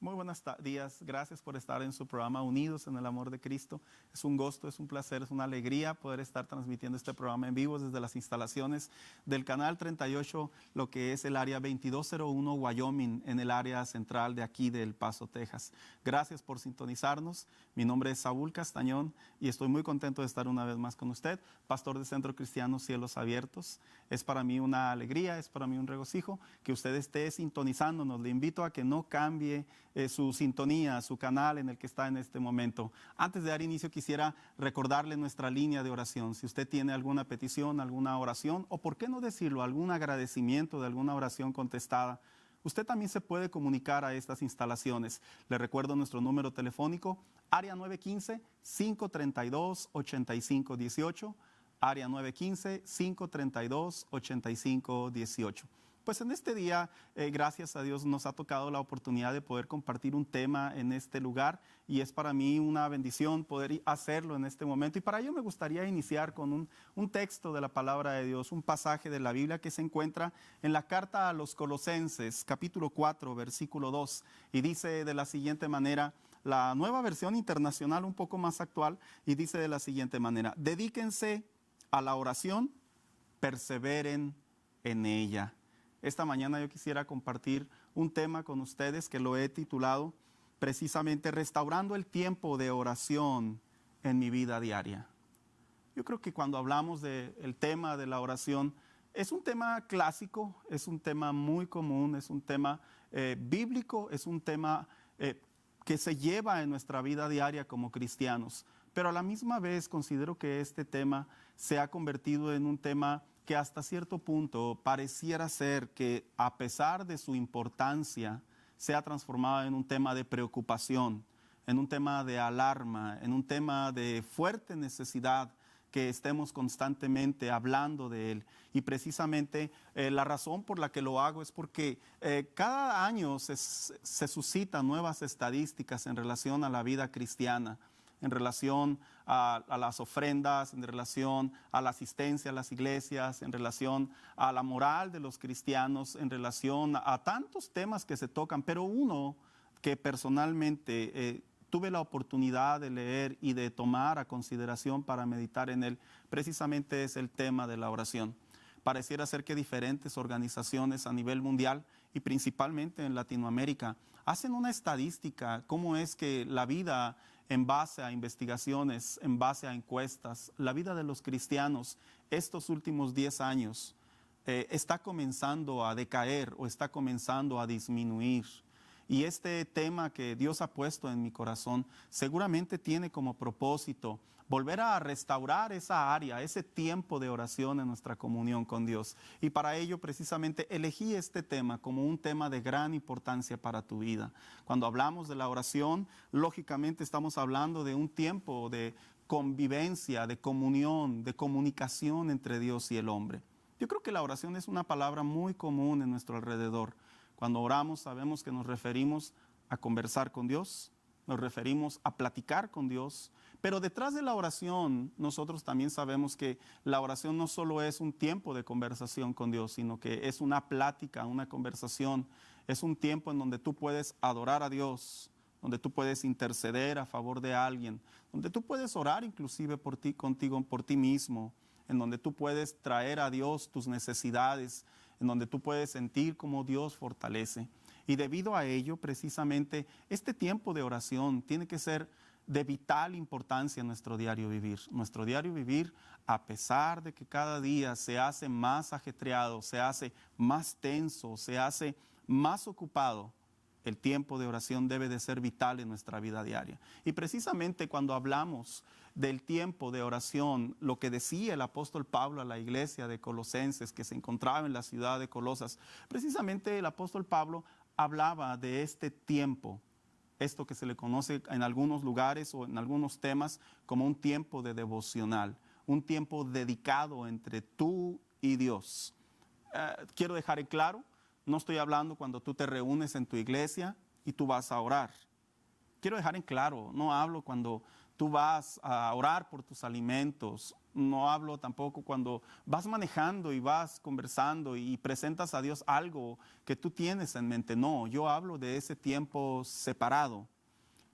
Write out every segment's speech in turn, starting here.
Muy buenos días, gracias por estar en su programa Unidos en el Amor de Cristo. Es un gusto, es un placer, es una alegría poder estar transmitiendo este programa en vivo desde las instalaciones del Canal 38, lo que es el área 2201 Wyoming, en el área central de aquí de El Paso, Texas. Gracias por sintonizarnos. Mi nombre es Saúl Castañón y estoy muy contento de estar una vez más con usted, pastor de Centro Cristiano Cielos Abiertos. Es para mí una alegría, es para mí un regocijo que usted esté sintonizándonos. Le invito a que no cambie su sintonía, su canal en el que está en este momento. Antes de dar inicio, quisiera recordarle nuestra línea de oración. Si usted tiene alguna petición, alguna oración, o por qué no decirlo, algún agradecimiento de alguna oración contestada, usted también se puede comunicar a estas instalaciones. Le recuerdo nuestro número telefónico, área 915-532-8518, área 915-532-8518. Pues en este día, gracias a Dios, nos ha tocado la oportunidad de poder compartir un tema en este lugar y es para mí una bendición poder hacerlo en este momento. Y para ello me gustaría iniciar con un texto de la palabra de Dios, un pasaje de la Biblia que se encuentra en la carta a los Colosenses, capítulo 4, versículo 2, y dice de la siguiente manera, la Nueva Versión Internacional un poco más actual, y dice de la siguiente manera: dedíquense a la oración, perseveren en ella. Esta mañana yo quisiera compartir un tema con ustedes que lo he titulado precisamente Restaurando el tiempo de oración en mi vida diaria. Yo creo que cuando hablamos del tema de la oración, es un tema clásico, es un tema muy común, es un tema bíblico, es un tema que se lleva en nuestra vida diaria como cristianos. Pero a la misma vez considero que este tema se ha convertido en un tema que hasta cierto punto pareciera ser que, a pesar de su importancia, se ha transformado en un tema de preocupación, en un tema de alarma, en un tema de fuerte necesidad que estemos constantemente hablando de él. Y precisamente la razón por la que lo hago es porque cada año se suscitan nuevas estadísticas en relación a la vida cristiana, en relación a las ofrendas, en relación a la asistencia a las iglesias, en relación a la moral de los cristianos, en relación a tantos temas que se tocan, pero uno que personalmente tuve la oportunidad de leer y de tomar a consideración para meditar en él, precisamente es el tema de la oración. Pareciera ser que diferentes organizaciones a nivel mundial y principalmente en Latinoamérica hacen una estadística, cómo es que la vida en base a investigaciones, en base a encuestas, la vida de los cristianos estos últimos 10 años está comenzando a decaer o está comenzando a disminuir. Y este tema que Dios ha puesto en mi corazón seguramente tiene como propósito volver a restaurar esa área, ese tiempo de oración en nuestra comunión con Dios. Y para ello precisamente elegí este tema como un tema de gran importancia para tu vida. Cuando hablamos de la oración, lógicamente estamos hablando de un tiempo de convivencia, de comunión, de comunicación entre Dios y el hombre. Yo creo que la oración es una palabra muy común en nuestro alrededor. Cuando oramos sabemos que nos referimos a conversar con Dios, nos referimos a platicar con Dios, pero detrás de la oración nosotros también sabemos que la oración no solo es un tiempo de conversación con Dios, sino que es una plática, una conversación, es un tiempo en donde tú puedes adorar a Dios, donde tú puedes interceder a favor de alguien, donde tú puedes orar inclusive por ti, contigo, por ti mismo, en donde tú puedes traer a Dios tus necesidades, en donde tú puedes sentir cómo Dios fortalece. Y debido a ello, precisamente, este tiempo de oración tiene que ser de vital importancia en nuestro diario vivir. Nuestro diario vivir, a pesar de que cada día se hace más ajetreado, se hace más tenso, se hace más ocupado, el tiempo de oración debe de ser vital en nuestra vida diaria. Y precisamente cuando hablamos del tiempo de oración, lo que decía el apóstol Pablo a la iglesia de Colosenses que se encontraba en la ciudad de Colosas, precisamente el apóstol Pablo hablaba de este tiempo, esto que se le conoce en algunos lugares o en algunos temas como un tiempo de devocional, un tiempo dedicado entre tú y Dios. Quiero dejar en claro, no estoy hablando cuando tú te reúnes en tu iglesia y tú vas a orar. Quiero dejar en claro, no hablo cuando tú vas a orar por tus alimentos. No hablo tampoco cuando vas manejando y vas conversando y presentas a Dios algo que tú tienes en mente. No, yo hablo de ese tiempo separado,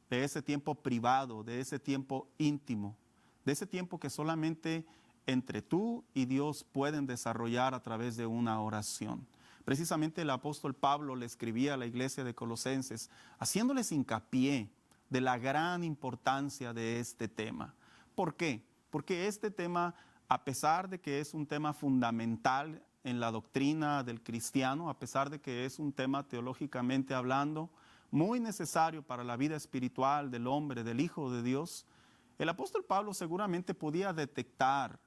de ese tiempo privado, de ese tiempo íntimo, de ese tiempo que solamente entre tú y Dios pueden desarrollar a través de una oración. Precisamente el apóstol Pablo le escribía a la iglesia de Colosenses, haciéndoles hincapié de la gran importancia de este tema. ¿Por qué? Porque este tema, a pesar de que es un tema fundamental en la doctrina del cristiano, a pesar de que es un tema teológicamente hablando, muy necesario para la vida espiritual del hombre, del Hijo de Dios, el apóstol Pablo seguramente podía detectar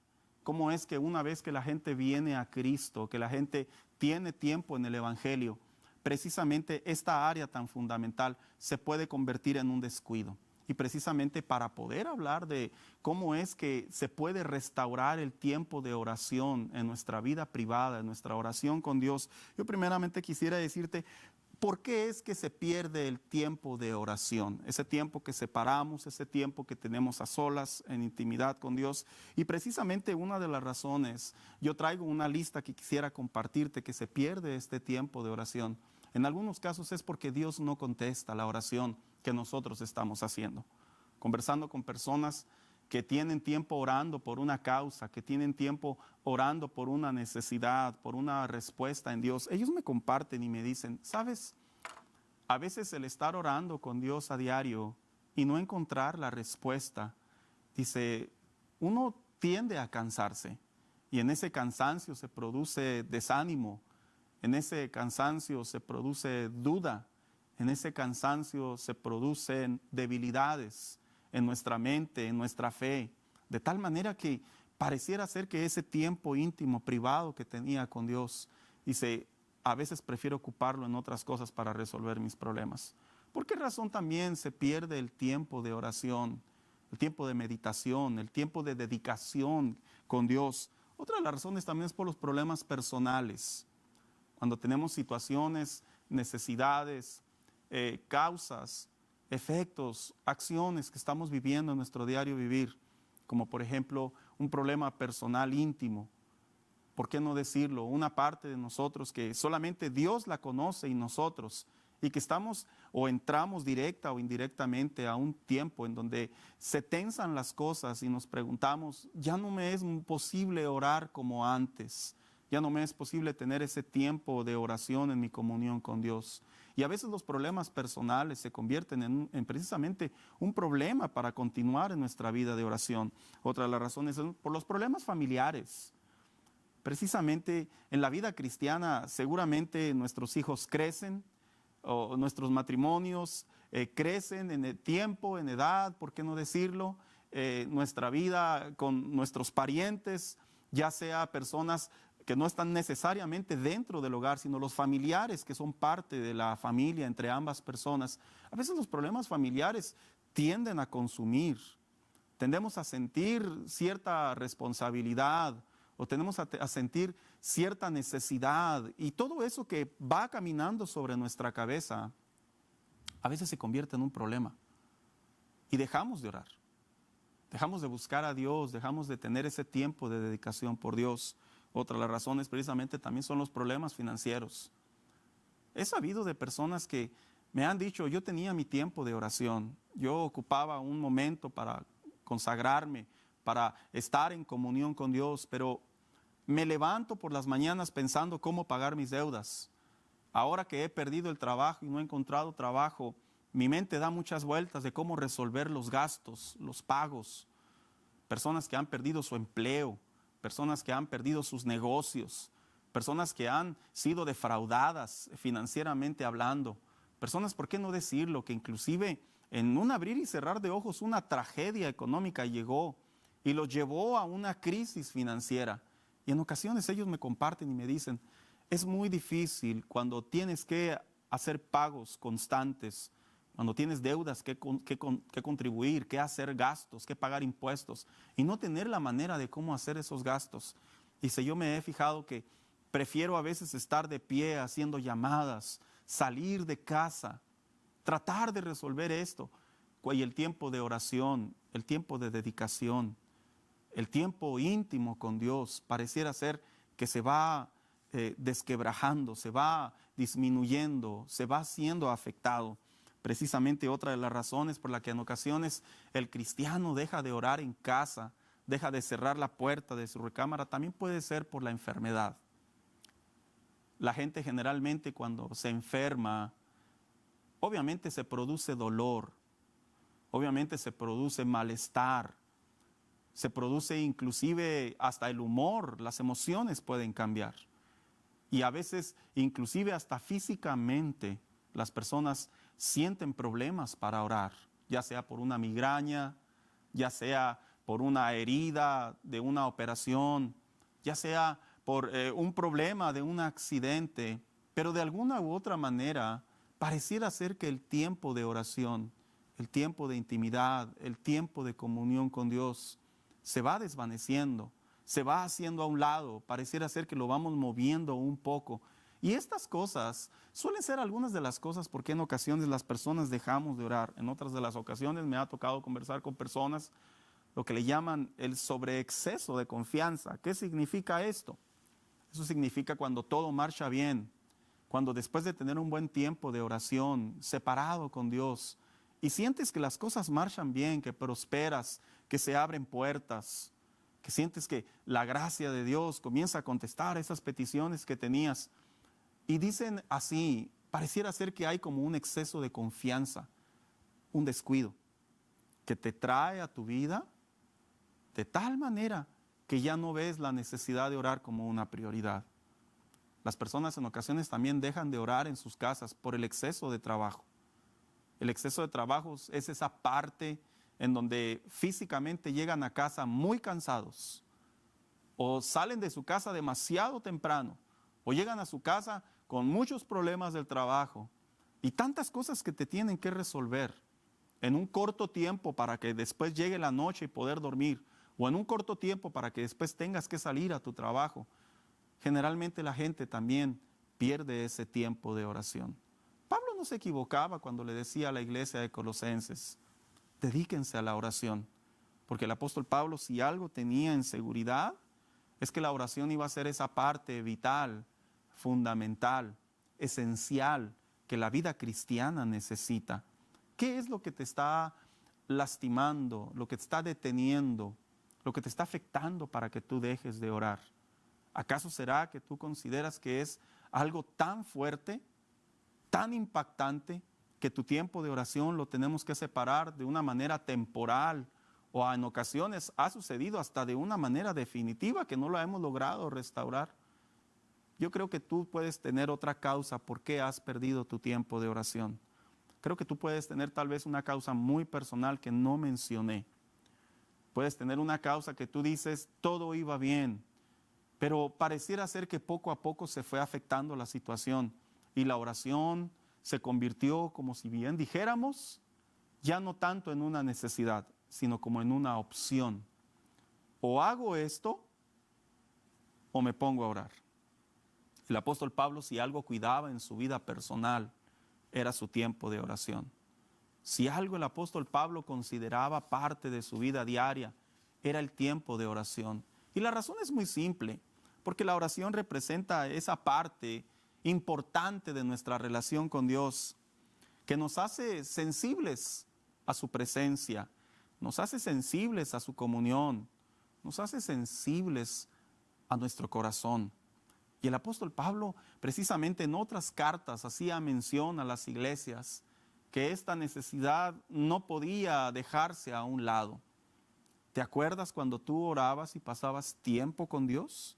cómo es que una vez que la gente viene a Cristo, que la gente tiene tiempo en el Evangelio, precisamente esta área tan fundamental se puede convertir en un descuido. Y precisamente para poder hablar de cómo es que se puede restaurar el tiempo de oración en nuestra vida privada, en nuestra oración con Dios, yo primeramente quisiera decirte, ¿por qué es que se pierde el tiempo de oración? Ese tiempo que separamos, ese tiempo que tenemos a solas en intimidad con Dios. Y precisamente una de las razones, yo traigo una lista que quisiera compartirte, que se pierde este tiempo de oración. En algunos casos es porque Dios no contesta la oración que nosotros estamos haciendo. Conversando con personas que tienen tiempo orando por una causa, que tienen tiempo orando por una necesidad, por una respuesta en Dios, ellos me comparten y me dicen, ¿sabes? A veces el estar orando con Dios a diario y no encontrar la respuesta, dice, uno tiende a cansarse y en ese cansancio se produce desánimo, en ese cansancio se produce duda, en ese cansancio se producen debilidades en nuestra mente, en nuestra fe, de tal manera que pareciera ser que ese tiempo íntimo, privado que tenía con Dios, dice, a veces prefiero ocuparlo en otras cosas para resolver mis problemas. ¿Por qué razón también se pierde el tiempo de oración, el tiempo de meditación, el tiempo de dedicación con Dios? Otra de las razones también es por los problemas personales. Cuando tenemos situaciones, necesidades, causas, efectos, acciones que estamos viviendo en nuestro diario vivir, como por ejemplo un problema personal íntimo, ¿por qué no decirlo? Una parte de nosotros que solamente Dios la conoce y nosotros, y que estamos o entramos directa o indirectamente a un tiempo en donde se tensan las cosas y nos preguntamos, ya no me es posible orar como antes, ya no me es posible tener ese tiempo de oración en mi comunión con Dios. Y a veces los problemas personales se convierten en precisamente un problema para continuar en nuestra vida de oración. Otra de las razones es por los problemas familiares. Precisamente en la vida cristiana seguramente nuestros hijos crecen, o nuestros matrimonios crecen en el tiempo, en edad, ¿por qué no decirlo? Nuestra vida con nuestros parientes, ya sea personas que no están necesariamente dentro del hogar, sino los familiares que son parte de la familia entre ambas personas. A veces los problemas familiares tienden a consumir, tendemos a sentir cierta responsabilidad o tenemos a sentir cierta necesidad y todo eso que va caminando sobre nuestra cabeza a veces se convierte en un problema y dejamos de orar, dejamos de buscar a Dios, dejamos de tener ese tiempo de dedicación por Dios. Otra de las razones precisamente también son los problemas financieros. He sabido de personas que me han dicho, yo tenía mi tiempo de oración, yo ocupaba un momento para consagrarme, para estar en comunión con Dios, pero me levanto por las mañanas pensando cómo pagar mis deudas. Ahora que he perdido el trabajo y no he encontrado trabajo, mi mente da muchas vueltas de cómo resolver los gastos, los pagos. Personas que han perdido su empleo, personas que han perdido sus negocios, personas que han sido defraudadas financieramente hablando, personas, ¿por qué no decirlo?, que inclusive en un abrir y cerrar de ojos una tragedia económica llegó y los llevó a una crisis financiera. Y en ocasiones ellos me comparten y me dicen, es muy difícil cuando tienes que hacer pagos constantes, cuando tienes deudas que contribuir, que hacer gastos, que pagar impuestos y no tener la manera de cómo hacer esos gastos. Dice, yo me he fijado que prefiero a veces estar de pie haciendo llamadas, salir de casa, tratar de resolver esto. Y el tiempo de oración, el tiempo de dedicación, el tiempo íntimo con Dios, pareciera ser que se va desquebrajando, se va disminuyendo, se va siendo afectado. Precisamente otra de las razones por la que en ocasiones el cristiano deja de orar en casa, deja de cerrar la puerta de su recámara, también puede ser por la enfermedad. La gente generalmente cuando se enferma, obviamente se produce dolor, obviamente se produce malestar, se produce inclusive hasta el humor, las emociones pueden cambiar. Y a veces inclusive hasta físicamente las personas sienten problemas para orar, ya sea por una migraña, ya sea por una herida de una operación, ya sea por un problema de un accidente, pero de alguna u otra manera pareciera ser que el tiempo de oración, el tiempo de intimidad, el tiempo de comunión con Dios se va desvaneciendo, se va haciendo a un lado, pareciera ser que lo vamos moviendo un poco. Y estas cosas suelen ser algunas de las cosas por qué en ocasiones las personas dejamos de orar. En otras de las ocasiones me ha tocado conversar con personas lo que le llaman el sobreexceso de confianza. ¿Qué significa esto? Eso significa cuando todo marcha bien, cuando después de tener un buen tiempo de oración, separado con Dios, y sientes que las cosas marchan bien, que prosperas, que se abren puertas, que sientes que la gracia de Dios comienza a contestar esas peticiones que tenías. Y dicen así, pareciera ser que hay como un exceso de confianza, un descuido, que te trae a tu vida de tal manera que ya no ves la necesidad de orar como una prioridad. Las personas en ocasiones también dejan de orar en sus casas por el exceso de trabajo. El exceso de trabajo es esa parte en donde físicamente llegan a casa muy cansados, o salen de su casa demasiado temprano, o llegan a su casa con muchos problemas del trabajo y tantas cosas que te tienen que resolver en un corto tiempo para que después llegue la noche y poder dormir, o en un corto tiempo para que después tengas que salir a tu trabajo. Generalmente la gente también pierde ese tiempo de oración. Pablo no se equivocaba cuando le decía a la iglesia de Colosenses, dedíquense a la oración, porque el apóstol Pablo, si algo tenía en seguridad, es que la oración iba a ser esa parte vital, fundamental, esencial, que la vida cristiana necesita. ¿Qué es lo que te está lastimando, lo que te está deteniendo, lo que te está afectando para que tú dejes de orar? ¿Acaso será que tú consideras que es algo tan fuerte, tan impactante, que tu tiempo de oración lo tenemos que separar de una manera temporal, o en ocasiones ha sucedido hasta de una manera definitiva que no lo hemos logrado restaurar? Yo creo que tú puedes tener otra causa por qué has perdido tu tiempo de oración. Creo que tú puedes tener tal vez una causa muy personal que no mencioné. Puedes tener una causa que tú dices, todo iba bien, pero pareciera ser que poco a poco se fue afectando la situación y la oración se convirtió, como si bien dijéramos, ya no tanto en una necesidad, sino como en una opción. O hago esto o me pongo a orar. El apóstol Pablo, si algo cuidaba en su vida personal, era su tiempo de oración. Si algo el apóstol Pablo consideraba parte de su vida diaria, era el tiempo de oración. Y la razón es muy simple, porque la oración representa esa parte importante de nuestra relación con Dios, que nos hace sensibles a su presencia, nos hace sensibles a su comunión, nos hace sensibles a nuestro corazón. Y el apóstol Pablo, precisamente en otras cartas, hacía mención a las iglesias que esta necesidad no podía dejarse a un lado. ¿Te acuerdas cuando tú orabas y pasabas tiempo con Dios?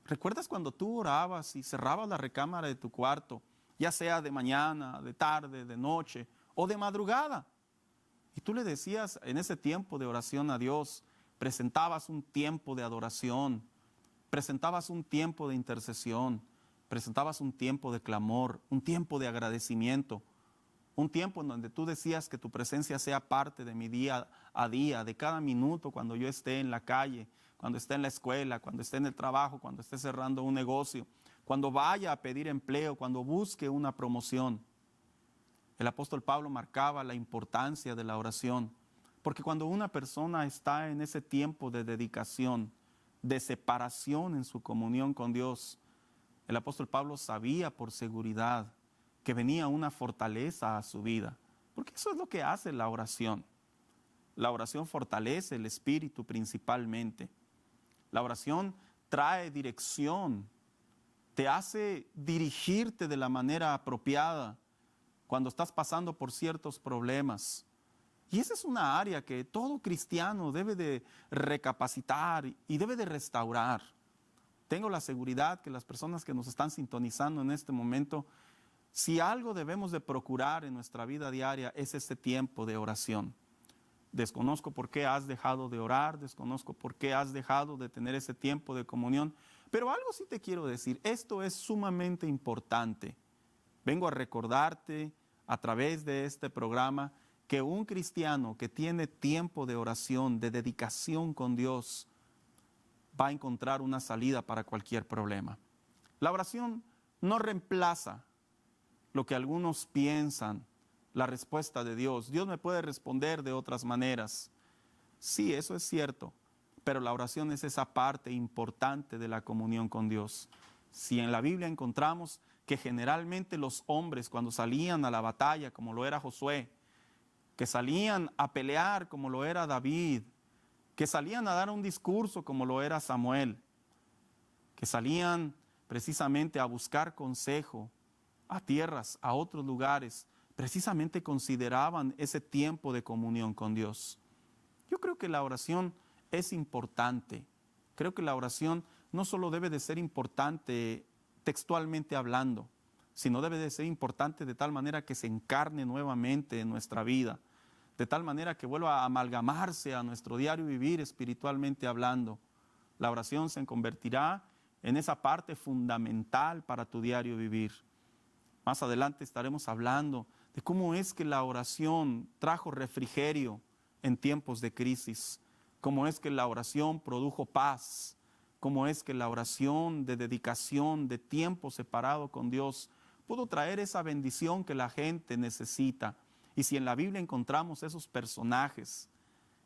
¿Recuerdas cuando tú orabas y cerrabas la recámara de tu cuarto, ya sea de mañana, de tarde, de noche o de madrugada? Y tú le decías en ese tiempo de oración a Dios, presentabas un tiempo de adoración, presentabas un tiempo de intercesión, presentabas un tiempo de clamor, un tiempo de agradecimiento, un tiempo en donde tú decías que tu presencia sea parte de mi día a día, de cada minuto cuando yo esté en la calle, cuando esté en la escuela, cuando esté en el trabajo, cuando esté cerrando un negocio, cuando vaya a pedir empleo, cuando busque una promoción. El apóstol Pablo marcaba la importancia de la oración, Porque cuando una persona está en ese tiempo de dedicación, de separación en su comunión con Dios, el apóstol Pablo sabía por seguridad que venía una fortaleza a su vida. Porque eso es lo que hace la oración. La oración fortalece el espíritu principalmente. La oración trae dirección, te hace dirigirte de la manera apropiada cuando estás pasando por ciertos problemas. Y esa es una área que todo cristiano debe de recapacitar y debe de restaurar. Tengo la seguridad que las personas que nos están sintonizando en este momento, si algo debemos de procurar en nuestra vida diaria es este tiempo de oración. Desconozco por qué has dejado de orar, desconozco por qué has dejado de tener ese tiempo de comunión, pero algo sí te quiero decir, esto es sumamente importante. Vengo a recordarte a través de este programa que un cristiano que tiene tiempo de oración, de dedicación con Dios, va a encontrar una salida para cualquier problema. La oración no reemplaza lo que algunos piensan, la respuesta de Dios. Dios me puede responder de otras maneras. Sí, eso es cierto, pero la oración es esa parte importante de la comunión con Dios. Si en la Biblia encontramos que generalmente los hombres cuando salían a la batalla, como lo era Josué, que salían a pelear como lo era David, que salían a dar un discurso como lo era Samuel, que salían precisamente a buscar consejo a tierras, a otros lugares, precisamente consideraban ese tiempo de comunión con Dios. Yo creo que la oración es importante. Creo que la oración no solo debe de ser importante textualmente hablando, sino debe de ser importante de tal manera que se encarne nuevamente en nuestra vida, de tal manera que vuelva a amalgamarse a nuestro diario vivir espiritualmente hablando. La oración se convertirá en esa parte fundamental para tu diario vivir. Más adelante estaremos hablando de cómo es que la oración trajo refrigerio en tiempos de crisis, cómo es que la oración produjo paz, cómo es que la oración de dedicación, de tiempo separado con Dios, pudo traer esa bendición que la gente necesita. Y si en la Biblia encontramos esos personajes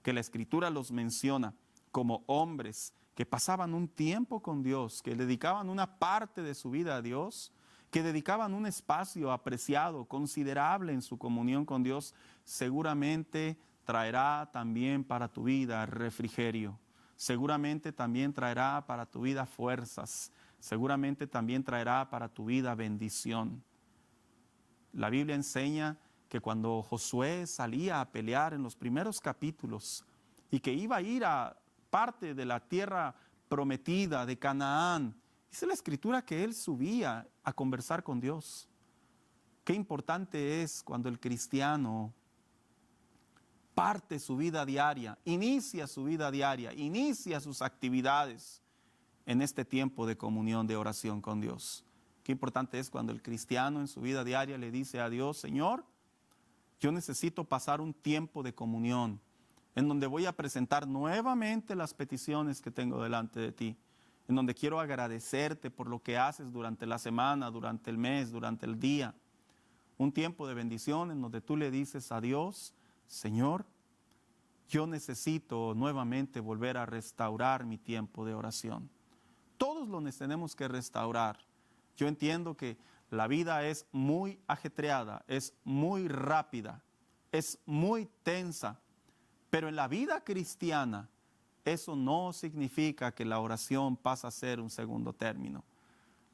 que la Escritura los menciona como hombres que pasaban un tiempo con Dios, que dedicaban una parte de su vida a Dios, que dedicaban un espacio apreciado, considerable en su comunión con Dios, seguramente traerá también para tu vida refrigerio, seguramente también traerá para tu vida fuerzas, seguramente también traerá para tu vida bendición. La Biblia enseña que cuando Josué salía a pelear en los primeros capítulos y que iba a ir a parte de la tierra prometida de Canaán, dice la Escritura que él subía a conversar con Dios. Qué importante es cuando el cristiano parte su vida diaria, inicia su vida diaria, inicia sus actividades en este tiempo de comunión, de oración con Dios. Qué importante es cuando el cristiano en su vida diaria le dice a Dios: Señor, yo necesito pasar un tiempo de comunión en donde voy a presentar nuevamente las peticiones que tengo delante de ti, en donde quiero agradecerte por lo que haces durante la semana, durante el mes, durante el día. Un tiempo de bendición en donde tú le dices a Dios: Señor, yo necesito nuevamente volver a restaurar mi tiempo de oración. Todos lo tenemos que restaurar. Yo entiendo que la vida es muy ajetreada, es muy rápida, es muy tensa, pero en la vida cristiana eso no significa que la oración pasa a ser un segundo término.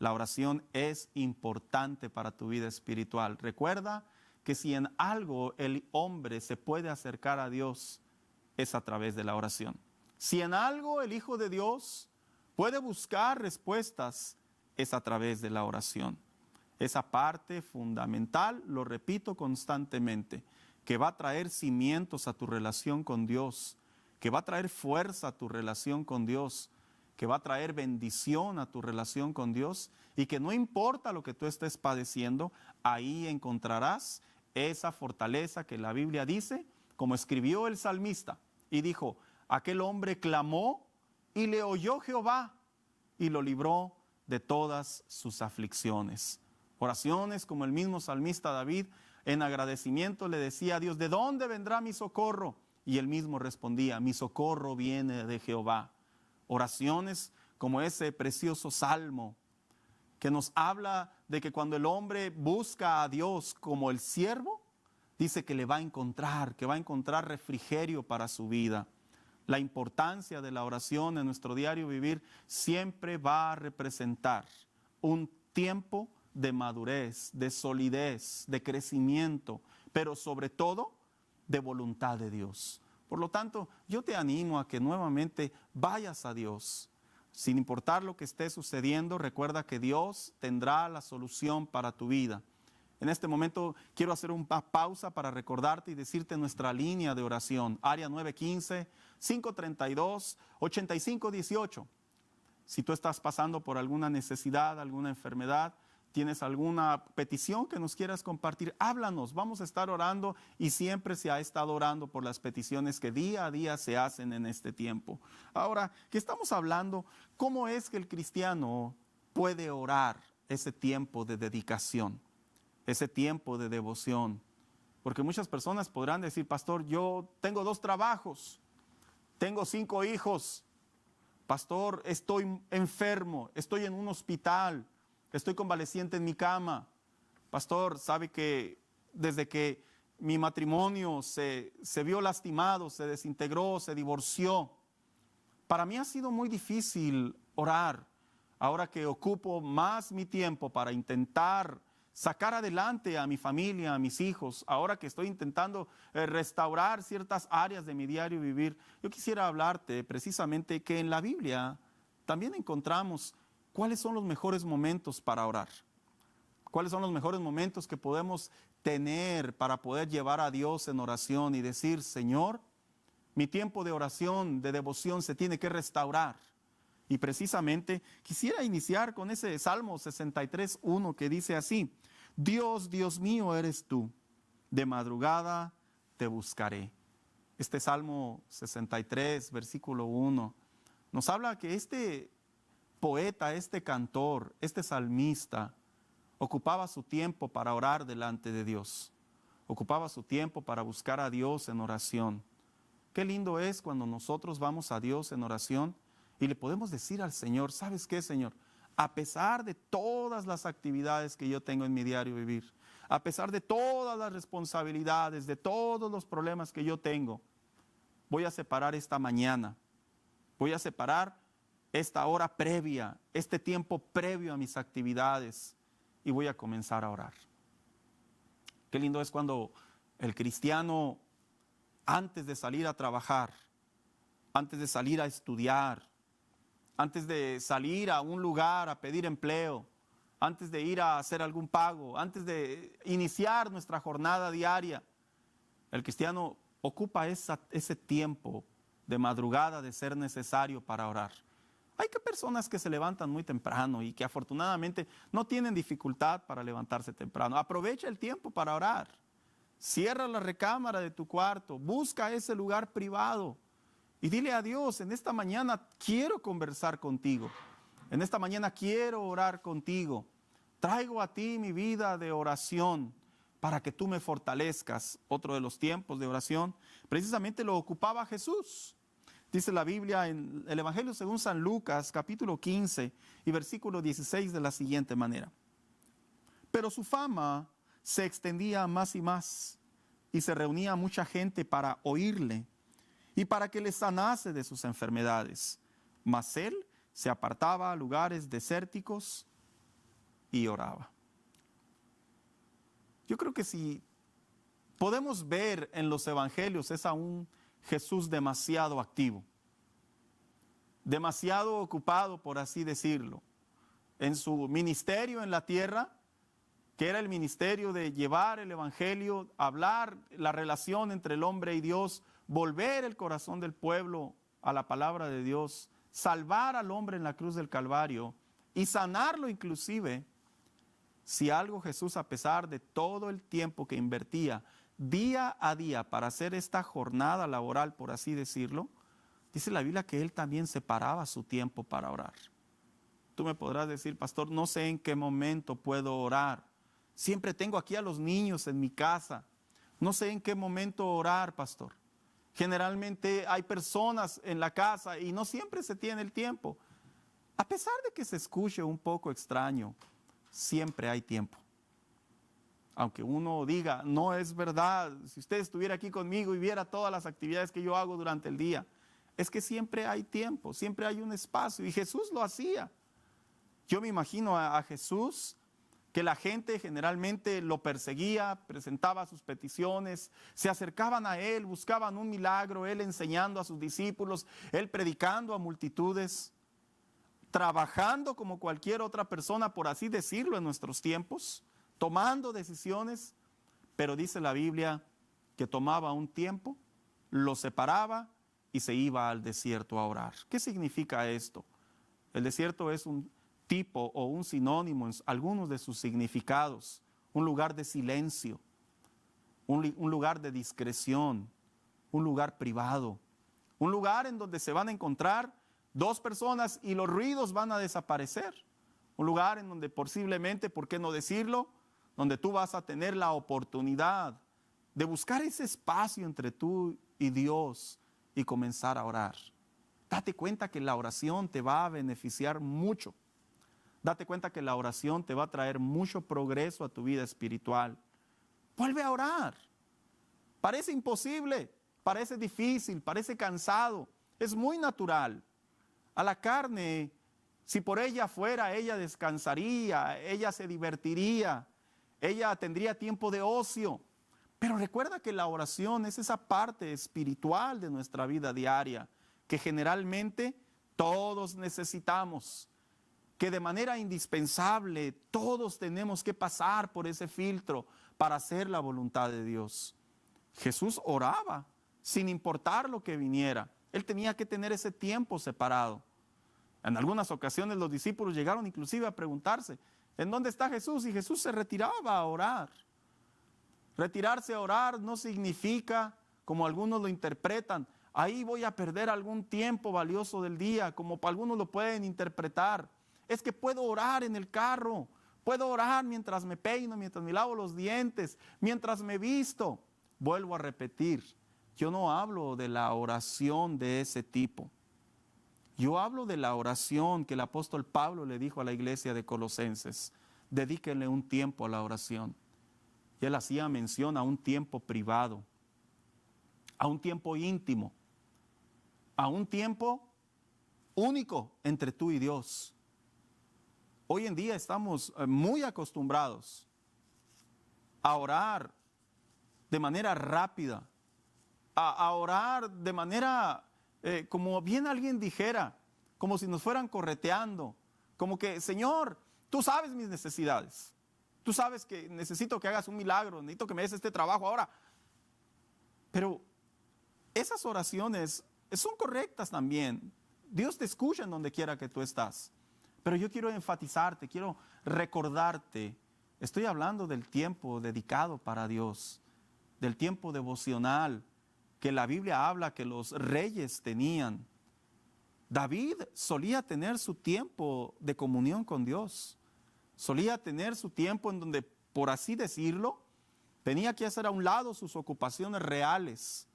La oración es importante para tu vida espiritual. Recuerda que si en algo el hombre se puede acercar a Dios, es a través de la oración. Si en algo el Hijo de Dios puede buscar respuestas, es a través de la oración. Esa parte fundamental, lo repito constantemente, que va a traer cimientos a tu relación con Dios, que va a traer fuerza a tu relación con Dios, que va a traer bendición a tu relación con Dios, y que no importa lo que tú estés padeciendo, ahí encontrarás esa fortaleza que la Biblia dice, como escribió el salmista, y dijo: aquel hombre clamó y le oyó Jehová y lo libró de todas sus aflicciones. Oraciones como el mismo salmista David, en agradecimiento le decía a Dios: ¿de dónde vendrá mi socorro? y él mismo respondía, mi socorro viene de Jehová. Oraciones como ese precioso salmo que nos habla de que cuando el hombre busca a Dios como el siervo, dice que le va a encontrar, que va a encontrar refrigerio para su vida. La importancia de la oración en nuestro diario vivir siempre va a representar un tiempo de madurez, de solidez, de crecimiento, pero sobre todo de voluntad de Dios. Por lo tanto, yo te animo a que nuevamente vayas a Dios. Sin importar lo que esté sucediendo, recuerda que Dios tendrá la solución para tu vida. En este momento quiero hacer una pausa para recordarte y decirte nuestra línea de oración, área 915-532-8518. Si tú estás pasando por alguna necesidad, alguna enfermedad, tienes alguna petición que nos quieras compartir, háblanos, vamos a estar orando y siempre se ha estado orando por las peticiones que día a día se hacen en este tiempo. Ahora, que estamos hablando, ¿cómo es que el cristiano puede orar ese tiempo de dedicación, ese tiempo de devoción? Porque muchas personas podrán decir, pastor, yo tengo 2 trabajos, tengo 5 hijos, pastor, estoy enfermo, estoy en un hospital, estoy convaleciente en mi cama. Pastor, sabe que desde que mi matrimonio se vio lastimado, se desintegró, se divorció, para mí ha sido muy difícil orar. Ahora que ocupo más mi tiempo para intentar sacar adelante a mi familia, a mis hijos, ahora que estoy intentando restaurar ciertas áreas de mi diario vivir, yo quisiera hablarte precisamente que en la Biblia también encontramos cuáles son los mejores momentos para orar. ¿Cuáles son los mejores momentos que podemos tener para poder llevar a Dios en oración y decir, Señor, mi tiempo de oración, de devoción se tiene que restaurar? Y precisamente quisiera iniciar con ese Salmo 63:1 que dice así, Dios, Dios mío eres tú, de madrugada te buscaré. Este Salmo 63, versículo 1, nos habla que este poeta, este cantor, este salmista, ocupaba su tiempo para orar delante de Dios. Ocupaba su tiempo para buscar a Dios en oración. Qué lindo es cuando nosotros vamos a Dios en oración y le podemos decir al Señor, ¿sabes qué, Señor? A pesar de todas las actividades que yo tengo en mi diario vivir, a pesar de todas las responsabilidades, de todos los problemas que yo tengo, voy a separar esta mañana, voy a separar esta hora previa, este tiempo previo a mis actividades y voy a comenzar a orar. Qué lindo es cuando el cristiano, antes de salir a trabajar, antes de salir a estudiar, antes de salir a un lugar a pedir empleo, antes de ir a hacer algún pago, antes de iniciar nuestra jornada diaria, el cristiano ocupa ese tiempo de madrugada de ser necesario para orar. Hay personas que se levantan muy temprano y que afortunadamente no tienen dificultad para levantarse temprano. Aprovecha el tiempo para orar. Cierra la recámara de tu cuarto, busca ese lugar privado y dile a Dios, en esta mañana quiero conversar contigo. En esta mañana quiero orar contigo. Traigo a ti mi vida de oración para que tú me fortalezcas. Otro de los tiempos de oración precisamente lo ocupaba Jesús. Dice la Biblia en el Evangelio según San Lucas, capítulo 15 y versículo 16 de la siguiente manera. Pero su fama se extendía más y más y se reunía mucha gente para oírle y para que le sanase de sus enfermedades. Mas él se apartaba a lugares desérticos y oraba. Yo creo que si podemos ver en los evangelios es a un Jesús demasiado activo, demasiado ocupado, por así decirlo, en su ministerio en la tierra, que era el ministerio de llevar el evangelio, hablar la relación entre el hombre y Dios, volver el corazón del pueblo a la palabra de Dios, salvar al hombre en la cruz del Calvario y sanarlo inclusive. Si algo Jesús, a pesar de todo el tiempo que invertía día a día para hacer esta jornada laboral, por así decirlo, dice la Biblia que él también separaba su tiempo para orar. Tú me podrás decir, pastor, no sé en qué momento puedo orar. Siempre tengo aquí a los niños en mi casa. No sé en qué momento orar, pastor. Generalmente hay personas en la casa y no siempre se tiene el tiempo. A pesar de que se escuche un poco extraño, siempre hay tiempo. Aunque uno diga, no es verdad, si usted estuviera aquí conmigo y viera todas las actividades que yo hago durante el día, es que siempre hay tiempo, siempre hay un espacio, y Jesús lo hacía. Yo me imagino a Jesús, que la gente generalmente lo perseguía, presentaba sus peticiones, se acercaban a él, buscaban un milagro, él enseñando a sus discípulos, él predicando a multitudes, trabajando como cualquier otra persona, por así decirlo, en nuestros tiempos, tomando decisiones, pero dice la Biblia que tomaba un tiempo, lo separaba y se iba al desierto a orar. ¿Qué significa esto? El desierto es un tipo o un sinónimo en algunos de sus significados, un lugar de silencio, un lugar de discreción, un lugar privado, un lugar en donde se van a encontrar dos personas y los ruidos van a desaparecer, un lugar en donde posiblemente, ¿por qué no decirlo?, donde tú vas a tener la oportunidad de buscar ese espacio entre tú y Dios y comenzar a orar. Date cuenta que la oración te va a beneficiar mucho. Date cuenta que la oración te va a traer mucho progreso a tu vida espiritual. Vuelve a orar. Parece imposible, parece difícil, parece cansado. Es muy natural. A la carne, si por ella fuera, ella descansaría, ella se divertiría, ella tendría tiempo de ocio. Pero recuerda que la oración es esa parte espiritual de nuestra vida diaria que generalmente todos necesitamos, que de manera indispensable todos tenemos que pasar por ese filtro para hacer la voluntad de Dios. Jesús oraba sin importar lo que viniera. Él tenía que tener ese tiempo separado. En algunas ocasiones los discípulos llegaron inclusive a preguntarse, ¿en dónde está Jesús? Y Jesús se retiraba a orar. Retirarse a orar no significa, como algunos lo interpretan, ahí voy a perder algún tiempo valioso del día, como algunos lo pueden interpretar. Es que puedo orar en el carro, puedo orar mientras me peino, mientras me lavo los dientes, mientras me visto. Vuelvo a repetir, yo no hablo de la oración de ese tipo. Yo hablo de la oración que el apóstol Pablo le dijo a la iglesia de Colosenses. Dedíquenle un tiempo a la oración. Y él hacía mención a un tiempo privado, a un tiempo íntimo, a un tiempo único entre tú y Dios. Hoy en día estamos muy acostumbrados a orar de manera rápida, a orar de manera, como bien alguien dijera, como si nos fueran correteando, como que, Señor, tú sabes mis necesidades, tú sabes que necesito que hagas un milagro, necesito que me des este trabajo ahora. Pero esas oraciones son correctas también. Dios te escucha en donde quiera que tú estás. Pero yo quiero enfatizarte, quiero recordarte, estoy hablando del tiempo dedicado para Dios, del tiempo devocional que la Biblia habla que los reyes tenían. David solía tener su tiempo de comunión con Dios, solía tener su tiempo en donde, por así decirlo, tenía que hacer a un lado sus ocupaciones reales,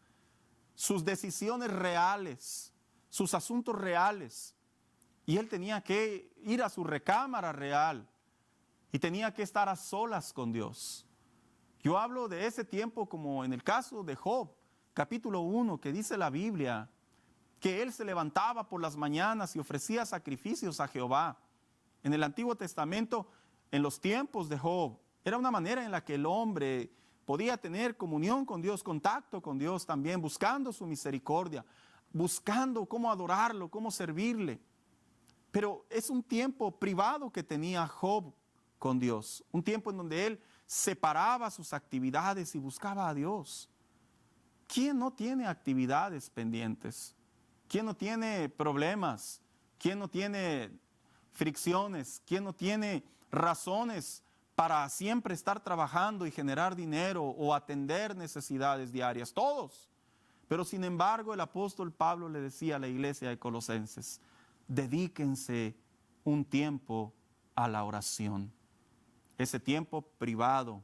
sus decisiones reales, sus asuntos reales. Y él tenía que ir a su recámara real y tenía que estar a solas con Dios. Yo hablo de ese tiempo como en el caso de Job, capítulo 1, que dice la Biblia que él se levantaba por las mañanas y ofrecía sacrificios a Jehová. En el Antiguo Testamento, en los tiempos de Job, era una manera en la que el hombre podía tener comunión con Dios, contacto con Dios también, buscando su misericordia, buscando cómo adorarlo, cómo servirle. Pero es un tiempo privado que tenía Job con Dios, un tiempo en donde él separaba sus actividades y buscaba a Dios. ¿Quién no tiene actividades pendientes? ¿Quién no tiene problemas? ¿Quién no tiene fricciones? ¿Quién no tiene razones para siempre estar trabajando y generar dinero o atender necesidades diarias? Todos. Pero sin embargo, el apóstol Pablo le decía a la iglesia de Colosenses, dedíquense un tiempo a la oración. Ese tiempo privado,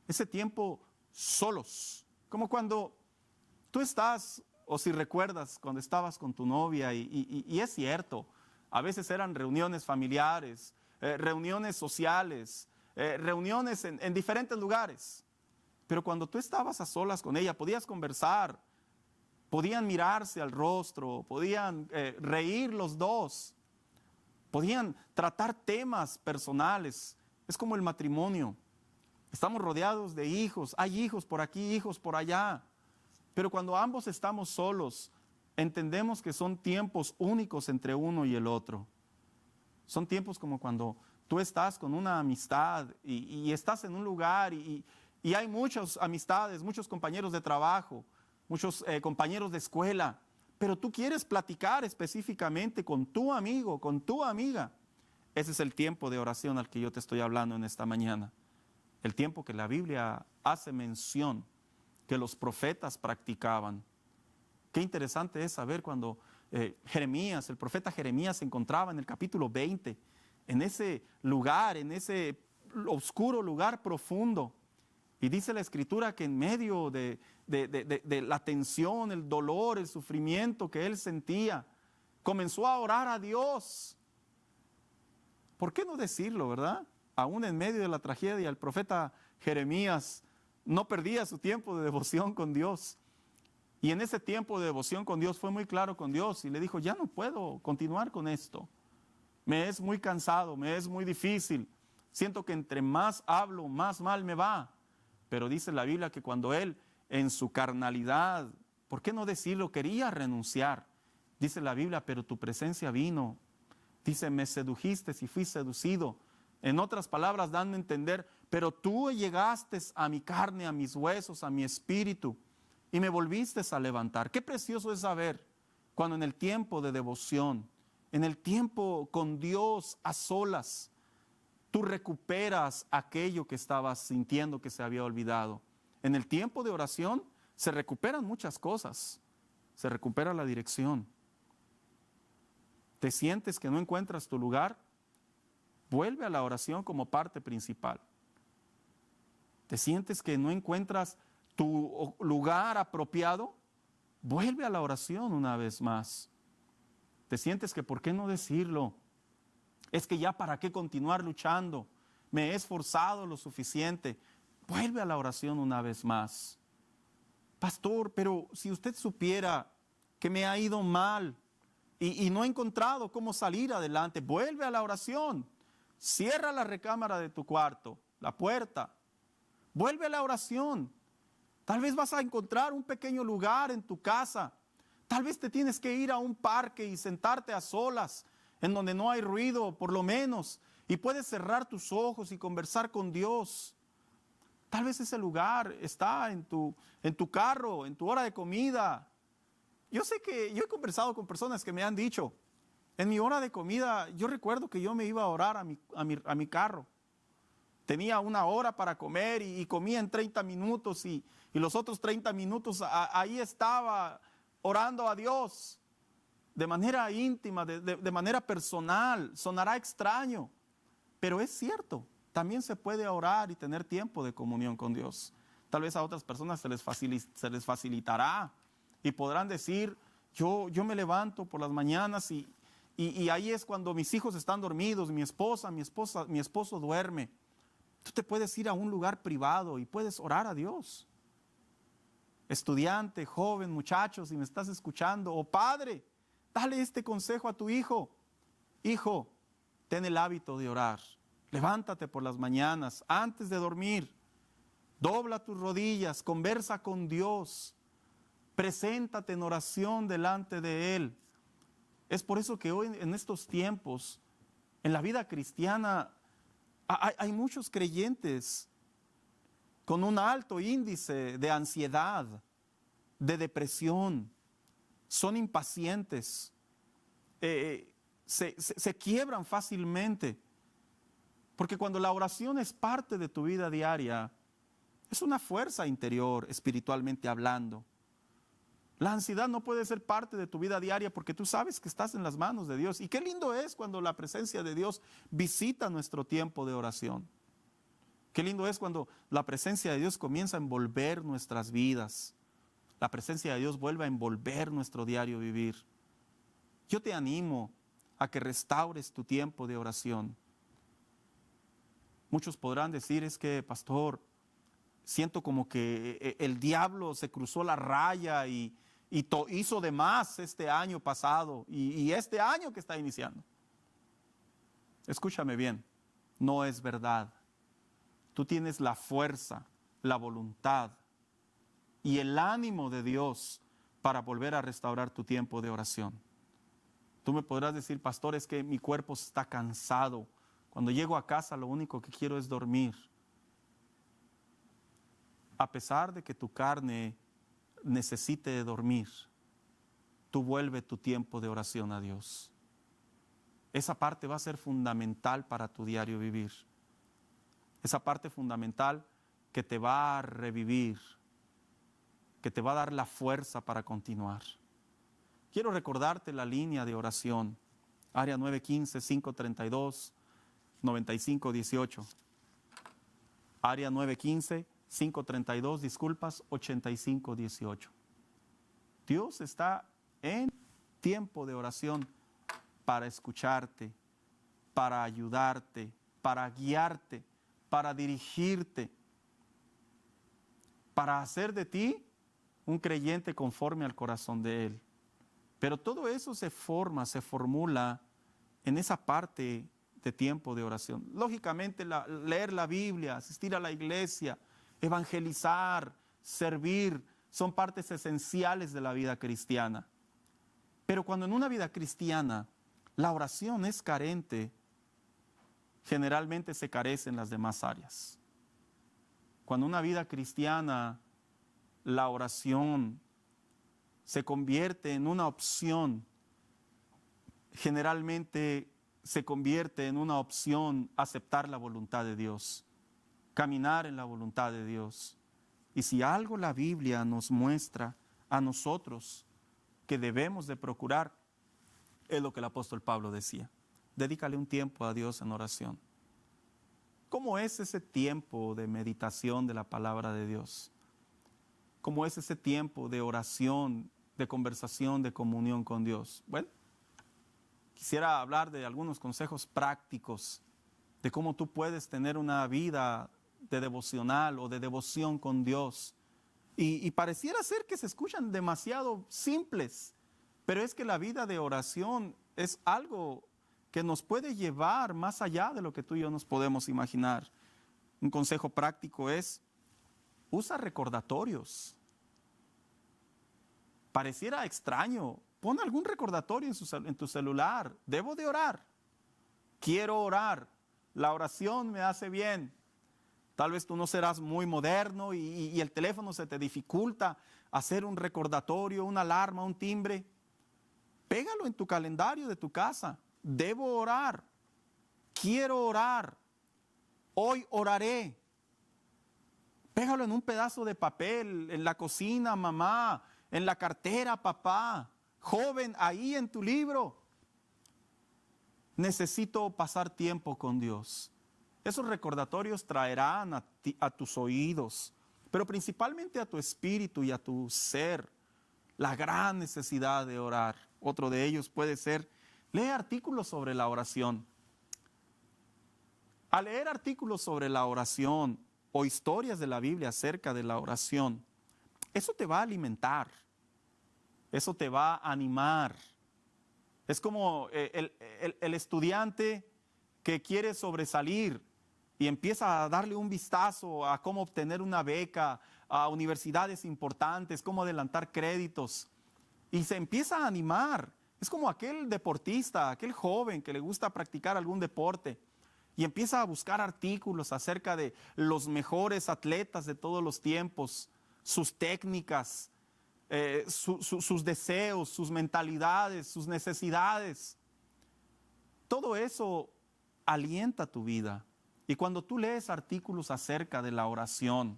ese tiempo solos. Como cuando Tú estás, o si recuerdas, cuando estabas con tu novia, y es cierto, a veces eran reuniones familiares, reuniones sociales, reuniones en diferentes lugares. Pero cuando tú estabas a solas con ella, podías conversar, podían mirarse al rostro, podían reír los dos, podían tratar temas personales. Es como el matrimonio. Estamos rodeados de hijos, hay hijos por aquí, hijos por allá. Pero cuando ambos estamos solos, entendemos que son tiempos únicos entre uno y el otro. Son tiempos como cuando tú estás con una amistad y estás en un lugar y hay muchas amistades, muchos compañeros de trabajo, muchos compañeros de escuela, pero tú quieres platicar específicamente con tu amigo, con tu amiga. Ese es el tiempo de oración al que yo te estoy hablando en esta mañana. El tiempo que la Biblia hace mención que los profetas practicaban. Qué interesante es saber cuando Jeremías, el profeta Jeremías, se encontraba en el capítulo 20, en ese lugar, en ese oscuro lugar profundo. Y dice la Escritura que en medio de la tensión, el dolor, el sufrimiento que él sentía, comenzó a orar a Dios. ¿Por qué no decirlo, verdad? Aún en medio de la tragedia, el profeta Jeremías no perdía su tiempo de devoción con Dios. Y en ese tiempo de devoción con Dios fue muy claro con Dios y le dijo, ya no puedo continuar con esto. Me es muy cansado, me es muy difícil. Siento que entre más hablo, más mal me va. Pero dice la Biblia que cuando él en su carnalidad, ¿por qué no decirlo? Quería renunciar. Dice la Biblia, pero tu presencia vino. Dice, me sedujiste y fui seducido. En otras palabras, dando a entender, pero tú llegaste a mi carne, a mis huesos, a mi espíritu, y me volviste a levantar. Qué precioso es saber cuando en el tiempo de devoción, en el tiempo con Dios a solas, tú recuperas aquello que estabas sintiendo que se había olvidado. En el tiempo de oración se recuperan muchas cosas. Se recupera la dirección. ¿Te sientes que no encuentras tu lugar? Vuelve a la oración como parte principal. ¿Te sientes que no encuentras tu lugar apropiado? Vuelve a la oración una vez más. ¿Te sientes que por qué no decirlo? Es que ya para qué continuar luchando. Me he esforzado lo suficiente. Vuelve a la oración una vez más. Pastor, pero si usted supiera que me ha ido mal y no he encontrado cómo salir adelante, vuelve a la oración. Cierra la recámara de tu cuarto, la puerta. Vuelve a la oración. Tal vez vas a encontrar un pequeño lugar en tu casa. Tal vez te tienes que ir a un parque y sentarte a solas, en donde no hay ruido, por lo menos, y puedes cerrar tus ojos y conversar con Dios. Tal vez ese lugar está en tu carro, en tu hora de comida. Yo sé que yo he conversado con personas que me han dicho, en mi hora de comida, yo recuerdo que yo me iba a orar a mi carro. Tenía una hora para comer y comía en 30 minutos y los otros 30 minutos ahí estaba orando a Dios de manera íntima, de manera personal. Sonará extraño, pero es cierto. También se puede orar y tener tiempo de comunión con Dios. Tal vez a otras personas se les facilitará y podrán decir, yo me levanto por las mañanas y ahí es cuando mis hijos están dormidos, mi esposo duerme. Tú te puedes ir a un lugar privado y puedes orar a Dios. Estudiante, joven, muchacho, si me estás escuchando, o padre, dale este consejo a tu hijo. Hijo, ten el hábito de orar. Levántate por las mañanas, antes de dormir. Dobla tus rodillas, conversa con Dios. Preséntate en oración delante de Él. Es por eso que hoy en estos tiempos, en la vida cristiana, hay muchos creyentes con un alto índice de ansiedad, de depresión, son impacientes, se quiebran fácilmente, porque cuando la oración es parte de tu vida diaria, es una fuerza interior, espiritualmente hablando. La ansiedad no puede ser parte de tu vida diaria porque tú sabes que estás en las manos de Dios. Y qué lindo es cuando la presencia de Dios visita nuestro tiempo de oración. Qué lindo es cuando la presencia de Dios comienza a envolver nuestras vidas. la presencia de Dios vuelva a envolver nuestro diario vivir. Yo te animo a que restaures tu tiempo de oración. Muchos podrán decir, es que, pastor, siento como que el diablo se cruzó la raya y hizo de más este año pasado y este año que está iniciando. Escúchame bien, no es verdad. Tú tienes la fuerza, la voluntad y el ánimo de Dios para volver a restaurar tu tiempo de oración. Tú me podrás decir, pastor, es que mi cuerpo está cansado. Cuando llego a casa lo único que quiero es dormir. A pesar de que tu carne necesite de dormir, tú vuelve tu tiempo de oración a Dios. Esa parte va a ser fundamental para tu diario vivir. Esa parte fundamental que te va a revivir, que te va a dar la fuerza para continuar. Quiero recordarte la línea de oración. Área 915-532-9518. Área 915-532, disculpas, 8518. Dios está en tiempo de oración para escucharte, para ayudarte, para guiarte, para dirigirte, para hacer de ti un creyente conforme al corazón de Él. Pero todo eso se formula en esa parte de tiempo de oración. Lógicamente, leer la Biblia, asistir a la iglesia, evangelizar, servir, son partes esenciales de la vida cristiana. Pero cuando en una vida cristiana la oración es carente, generalmente se carece en las demás áreas. Cuando una vida cristiana, la oración se convierte en una opción, generalmente se convierte en una opción aceptar la voluntad de Dios, caminar en la voluntad de Dios. Y si algo la Biblia nos muestra a nosotros que debemos de procurar, es lo que el apóstol Pablo decía: dedícale un tiempo a Dios en oración. ¿Cómo es ese tiempo de meditación de la palabra de Dios? ¿Cómo es ese tiempo de oración, de conversación, de comunión con Dios? Bueno, quisiera hablar de algunos consejos prácticos de cómo tú puedes tener una vida de devocional o de devoción con Dios. Y pareciera ser que se escuchan demasiado simples, pero es que la vida de oración es algo que nos puede llevar más allá de lo que tú y yo nos podemos imaginar. Un consejo práctico es: usa recordatorios. Pareciera extraño, pon algún recordatorio en tu celular. Debo de orar, quiero orar, la oración me hace bien. Tal vez tú no serás muy moderno y el teléfono se te dificulta hacer un recordatorio, una alarma, un timbre. Pégalo en tu calendario de tu casa. Debo orar, quiero orar, hoy oraré. Pégalo en un pedazo de papel, en la cocina, mamá, en la cartera, papá, joven, ahí en tu libro. Necesito pasar tiempo con Dios. Esos recordatorios traerán a tus oídos, pero principalmente a tu espíritu y a tu ser, la gran necesidad de orar. Otro de ellos puede ser: lee artículos sobre la oración. Al leer artículos sobre la oración o historias de la Biblia acerca de la oración, eso te va a alimentar, eso te va a animar. Es como el estudiante que quiere sobresalir y empieza a darle un vistazo a cómo obtener una beca a universidades importantes, cómo adelantar créditos, y se empieza a animar. Es como aquel deportista, aquel joven que le gusta practicar algún deporte y empieza a buscar artículos acerca de los mejores atletas de todos los tiempos, sus técnicas, sus deseos, sus mentalidades, sus necesidades. Todo eso alienta tu vida. Y cuando tú lees artículos acerca de la oración,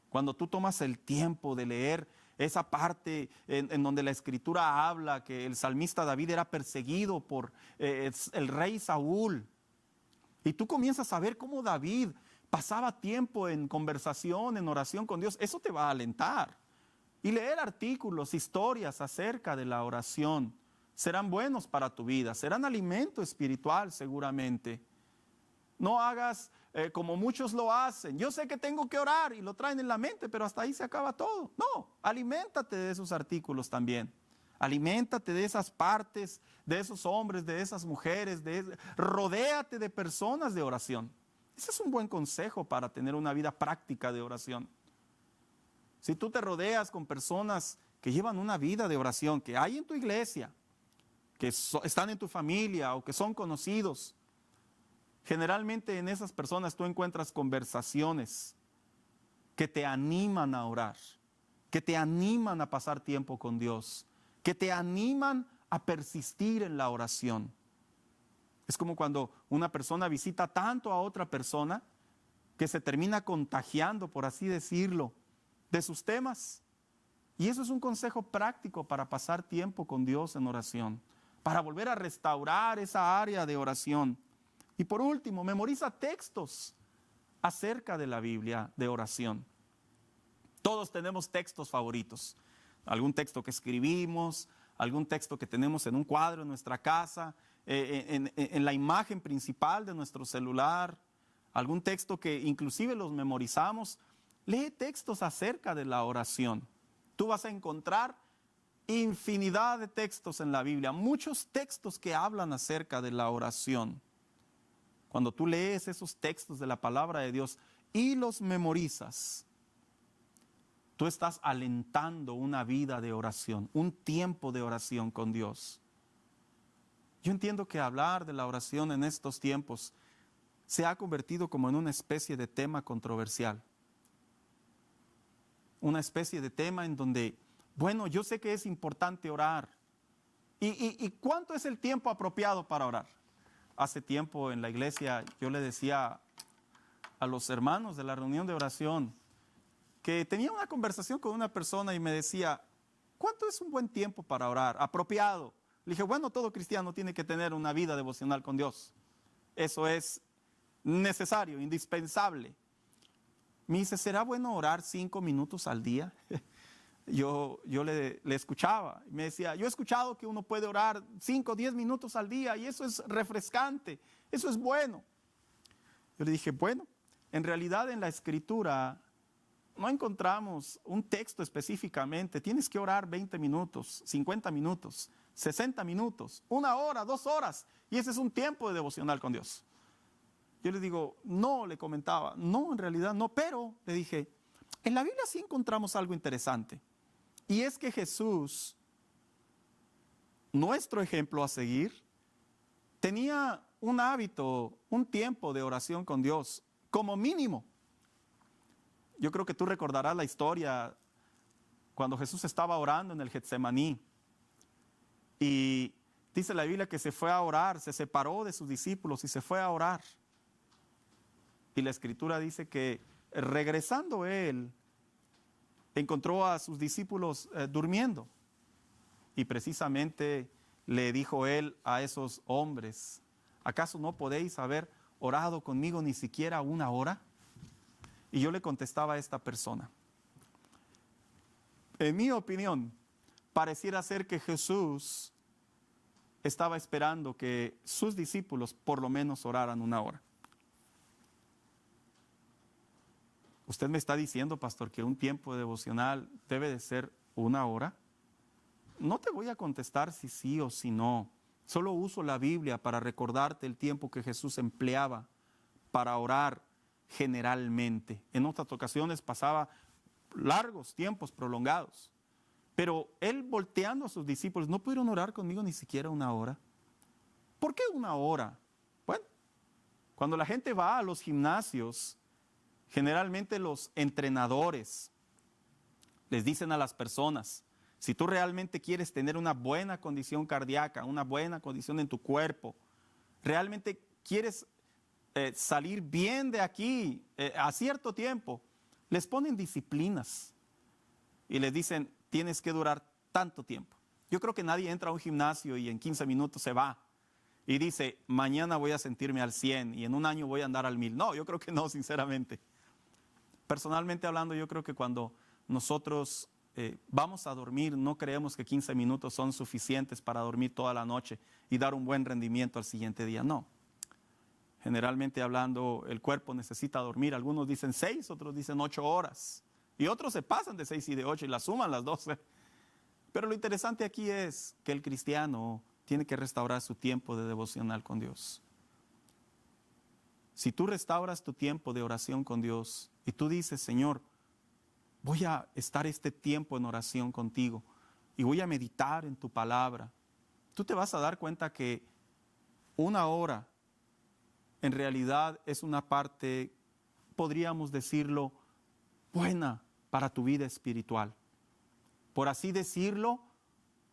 cuando tú tomas el tiempo de leer esa parte en donde la Escritura habla que el salmista David era perseguido por el rey Saúl, y tú comienzas a ver cómo David pasaba tiempo en conversación, en oración con Dios, eso te va a alentar. y leer artículos, historias acerca de la oración. Serán buenos para tu vida, serán alimento espiritual seguramente. No hagas como muchos lo hacen. Yo sé que tengo que orar y lo traen en la mente, pero hasta ahí se acaba todo. No, aliméntate de esos artículos también. Aliméntate de esas partes, de esos hombres, de esas mujeres, rodéate de personas de oración. Ese es un buen consejo para tener una vida práctica de oración. Si tú te rodeas con personas que llevan una vida de oración, que hay en tu iglesia, que están en tu familia o que son conocidos, generalmente en esas personas tú encuentras conversaciones que te animan a orar, que te animan a pasar tiempo con Dios, que te animan a persistir en la oración. Es como cuando una persona visita tanto a otra persona que se termina contagiando, por así decirlo, de sus temas. Y eso es un consejo práctico para pasar tiempo con Dios en oración, para volver a restaurar esa área de oración. Y por último, memoriza textos acerca de la Biblia de oración. Todos tenemos textos favoritos. Algún texto que escribimos, algún texto que tenemos en un cuadro en nuestra casa, en la imagen principal de nuestro celular, algún texto que inclusive los memorizamos. Lee textos acerca de la oración. Tú vas a encontrar infinidad de textos en la Biblia, muchos textos que hablan acerca de la oración. Cuando tú lees esos textos de la palabra de Dios y los memorizas, tú estás alentando una vida de oración, un tiempo de oración con Dios. Yo entiendo que hablar de la oración en estos tiempos se ha convertido como en una especie de tema controversial. Una especie de tema en donde, bueno, yo sé que es importante orar. ¿Y cuánto es el tiempo apropiado para orar? Hace tiempo en la iglesia yo le decía a los hermanos de la reunión de oración que tenía una conversación con una persona y me decía, ¿cuánto es un buen tiempo para orar? Apropiado. Le dije, bueno, todo cristiano tiene que tener una vida devocional con Dios. Eso es necesario, indispensable. Me dice, ¿será bueno orar 5 minutos al día? Yo le escuchaba. Me decía, yo he escuchado que uno puede orar 5 o 10 minutos al día y eso es refrescante, eso es bueno. Yo le dije, bueno, en realidad en la Escritura no encontramos un texto específicamente. Tienes que orar 20 minutos, 50 minutos, 60 minutos, 1 hora, 2 horas. Y ese es un tiempo de devocional con Dios. Yo le digo, no, le comentaba, no, en realidad no, pero le dije, en la Biblia sí encontramos algo interesante. Y es que Jesús, nuestro ejemplo a seguir, tenía un hábito, un tiempo de oración con Dios, como mínimo. Yo creo que tú recordarás la historia cuando Jesús estaba orando en el Getsemaní. Y dice la Biblia que se fue a orar, se separó de sus discípulos y se fue a orar. Y la Escritura dice que regresando él, encontró a sus discípulos durmiendo. Y precisamente le dijo él a esos hombres, ¿acaso no podéis haber orado conmigo ni siquiera 1 hora? Y yo le contestaba a esta persona, en mi opinión, pareciera ser que Jesús estaba esperando que sus discípulos por lo menos oraran 1 hora. Usted me está diciendo, pastor, que un tiempo devocional debe de ser 1 hora. No te voy a contestar si sí o si no. Solo uso la Biblia para recordarte el tiempo que Jesús empleaba para orar generalmente. En otras ocasiones pasaba largos tiempos prolongados. Pero él, volteando a sus discípulos, no pudieron orar conmigo ni siquiera 1 hora. ¿Por qué 1 hora? Bueno, cuando la gente va a los gimnasios, generalmente los entrenadores les dicen a las personas, si tú realmente quieres tener una buena condición cardíaca, una buena condición en tu cuerpo, realmente quieres salir bien de aquí a cierto tiempo, les ponen disciplinas y les dicen, tienes que durar tanto tiempo. Yo creo que nadie entra a un gimnasio y en 15 minutos se va y dice, mañana voy a sentirme al 100 y en 1 año voy a andar al 1000. No, yo creo que no, sinceramente. Personalmente hablando, yo creo que cuando nosotros vamos a dormir, no creemos que 15 minutos son suficientes para dormir toda la noche y dar un buen rendimiento al siguiente día. No. Generalmente hablando, el cuerpo necesita dormir. Algunos dicen 6, otros dicen 8 horas. Y otros se pasan de 6 y de 8 y la suman las 12. Pero lo interesante aquí es que el cristiano tiene que restaurar su tiempo de devocional con Dios. Si tú restauras tu tiempo de oración con Dios y tú dices, Señor, voy a estar este tiempo en oración contigo y voy a meditar en tu palabra, tú te vas a dar cuenta que una hora en realidad es una parte, podríamos decirlo, buena para tu vida espiritual. Por así decirlo,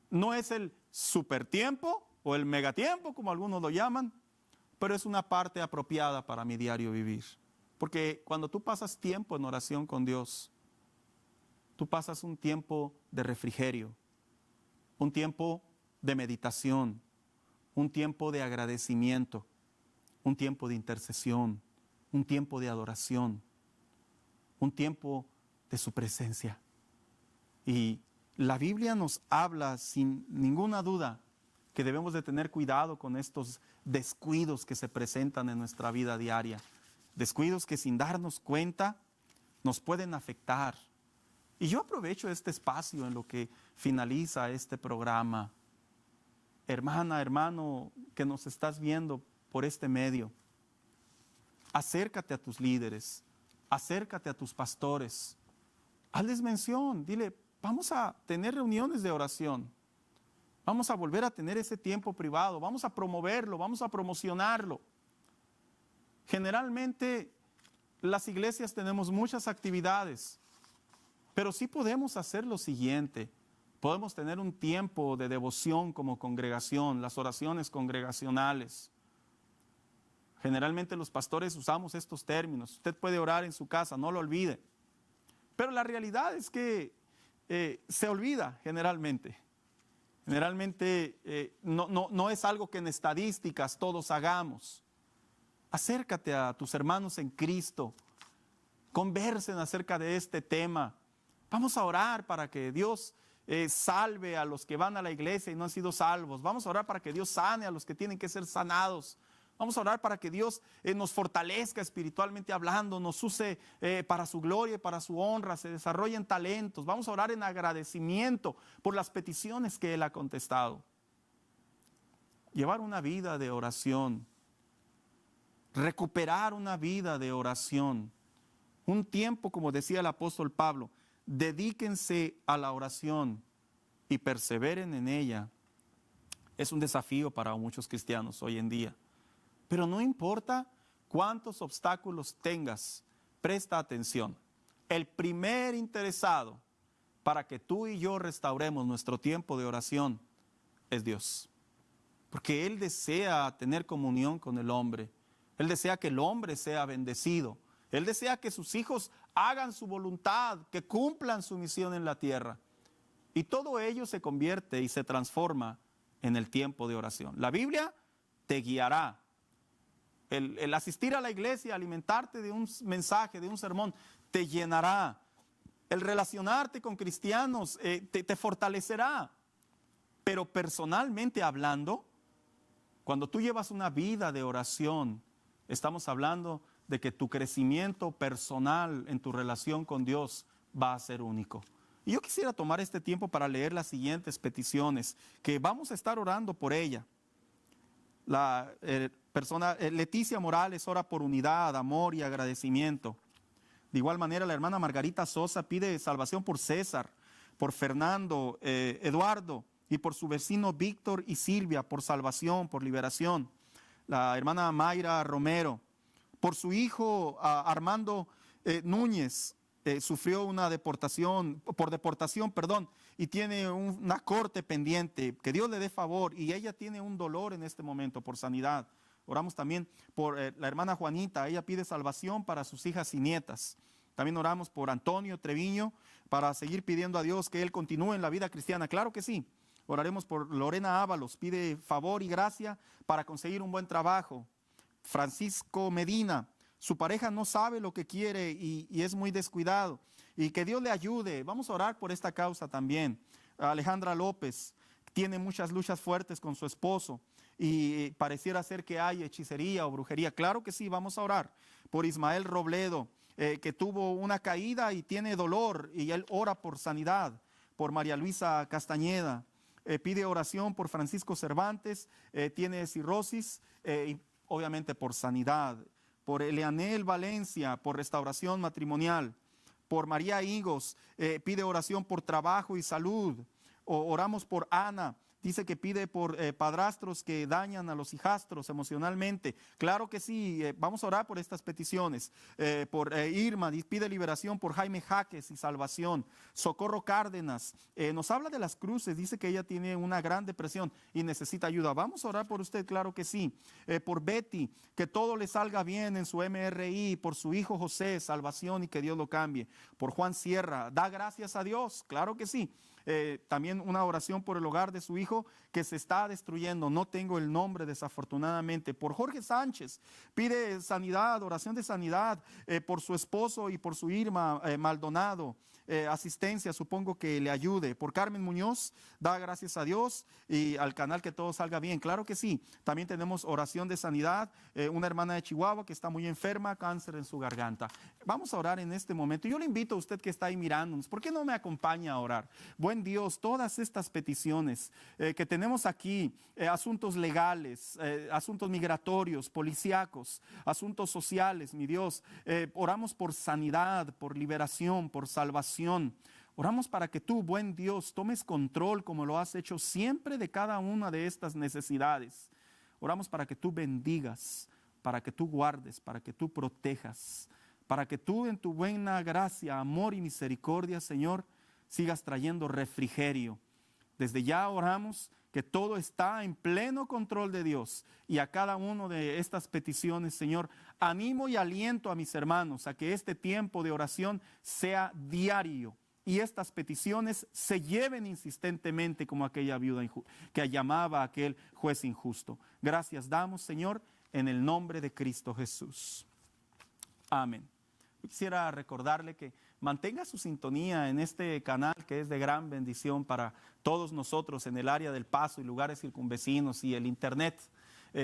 no es el supertiempo o el megatiempo, como algunos lo llaman, pero es una parte apropiada para mi diario vivir. Porque cuando tú pasas tiempo en oración con Dios, tú pasas un tiempo de refrigerio, un tiempo de meditación, un tiempo de agradecimiento, un tiempo de intercesión, un tiempo de adoración, un tiempo de su presencia. Y la Biblia nos habla sin ninguna duda que debemos de tener cuidado con estos descuidos que se presentan en nuestra vida diaria. Descuidos que sin darnos cuenta nos pueden afectar. Y yo aprovecho este espacio en lo que finaliza este programa. Hermana, hermano, que nos estás viendo por este medio, acércate a tus líderes, acércate a tus pastores, hazles mención, dile, vamos a tener reuniones de oración, vamos a volver a tener ese tiempo privado, vamos a promoverlo, vamos a promocionarlo. Generalmente las iglesias tenemos muchas actividades, pero sí podemos hacer lo siguiente, podemos tener un tiempo de devoción como congregación, las oraciones congregacionales. Generalmente los pastores usamos estos términos. Usted puede orar en su casa, no lo olvide. Pero la realidad es que se olvida generalmente. Generalmente no es algo que en estadísticas todos hagamos. Acércate a tus hermanos en Cristo. Conversen acerca de este tema. Vamos a orar para que Dios salve a los que van a la iglesia y no han sido salvos. Vamos a orar para que Dios sane a los que tienen que ser sanados. Vamos a orar para que Dios nos fortalezca espiritualmente hablando, nos use para su gloria y para su honra, se desarrollen talentos. Vamos a orar en agradecimiento por las peticiones que Él ha contestado. Llevar una vida de oración, recuperar una vida de oración. Un tiempo, como decía el apóstol Pablo, dedíquense a la oración y perseveren en ella. Es un desafío para muchos cristianos hoy en día. Pero no importa cuántos obstáculos tengas, presta atención. El primer interesado para que tú y yo restauremos nuestro tiempo de oración es Dios. Porque Él desea tener comunión con el hombre. Él desea que el hombre sea bendecido. Él desea que sus hijos hagan su voluntad, que cumplan su misión en la tierra. Y todo ello se convierte y se transforma en el tiempo de oración. La Biblia te guiará. El asistir a la iglesia, alimentarte de un mensaje, de un sermón, te llenará. El relacionarte con cristianos te fortalecerá. Pero personalmente hablando, cuando tú llevas una vida de oración, estamos hablando de que tu crecimiento personal en tu relación con Dios va a ser único. Y yo quisiera tomar este tiempo para leer las siguientes peticiones, que vamos a estar orando por ella. La Leticia Morales ora por unidad, amor y agradecimiento. De igual manera, la hermana Margarita Sosa pide salvación por César, por Fernando, Eduardo y por su vecino Víctor y Silvia, por salvación, por liberación. La hermana Mayra Romero, por su hijo Armando Núñez, sufrió una deportación, y tiene una corte pendiente. Que Dios le dé favor, y ella tiene un dolor en este momento por sanidad. Oramos también por la hermana Juanita, ella pide salvación para sus hijas y nietas. También oramos por Antonio Treviño para seguir pidiendo a Dios que él continúe en la vida cristiana. Claro que sí. Oraremos por Lorena Ábalos, pide favor y gracia para conseguir un buen trabajo. Francisco Medina, su pareja no sabe lo que quiere y es muy descuidado. y que Dios le ayude. Vamos a orar por esta causa también. Alejandra López tiene muchas luchas fuertes con su esposo y pareciera ser que hay hechicería o brujería. Claro que sí, vamos a orar por Ismael Robledo, que tuvo una caída y tiene dolor y él ora por sanidad. Por María Luisa Castañeda, pide oración por Francisco Cervantes, tiene cirrosis y obviamente por sanidad. Por Eleanel Valencia, por restauración matrimonial. Por María Higos, pide oración por trabajo y salud. Oramos por Ana, dice que pide por padrastros que dañan a los hijastros emocionalmente. Claro que sí, vamos a orar por estas peticiones. Por Irma, pide liberación por Jaime Jaques y salvación. Socorro Cárdenas, nos habla de las cruces, dice que ella tiene una gran depresión y necesita ayuda. Vamos a orar por usted, claro que sí. Por Betty, que todo le salga bien en su MRI. Por su hijo José, salvación y que Dios lo cambie. Por Juan Sierra, da gracias a Dios, claro que sí. También una oración por el hogar de su hijo que se está destruyendo. No tengo el nombre desafortunadamente. Por Jorge Sánchez, pide sanidad, oración de sanidad. Por su esposo y por su Irma Maldonado, asistencia, supongo que le ayude. Por Carmen Muñoz, da gracias a Dios y al canal que todo salga bien. Claro que sí. También tenemos oración de sanidad. Una hermana de Chihuahua que está muy enferma, cáncer en su garganta. Vamos a orar en este momento. Yo le invito a usted que está ahí mirándonos, ¿por qué no me acompaña a orar? Buen Dios, todas estas peticiones que tenemos aquí, asuntos legales, asuntos migratorios, policíacos, asuntos sociales, mi Dios, oramos por sanidad, por liberación, por salvación. Oramos para que tú, buen Dios, tomes control como lo has hecho siempre de cada una de estas necesidades. Oramos para que tú bendigas, para que tú guardes, para que tú protejas, para que tú en tu buena gracia, amor y misericordia, Señor, sigas trayendo refrigerio. Desde ya oramos que todo está en pleno control de Dios y a cada una de estas peticiones, Señor, animo y aliento a mis hermanos a que este tiempo de oración sea diario y estas peticiones se lleven insistentemente como aquella viuda que llamaba a aquel juez injusto. Gracias damos, Señor, en el nombre de Cristo Jesús. Amén. Quisiera recordarle que mantenga su sintonía en este canal que es de gran bendición para todos nosotros en el área del Paso y lugares circunvecinos y el internet.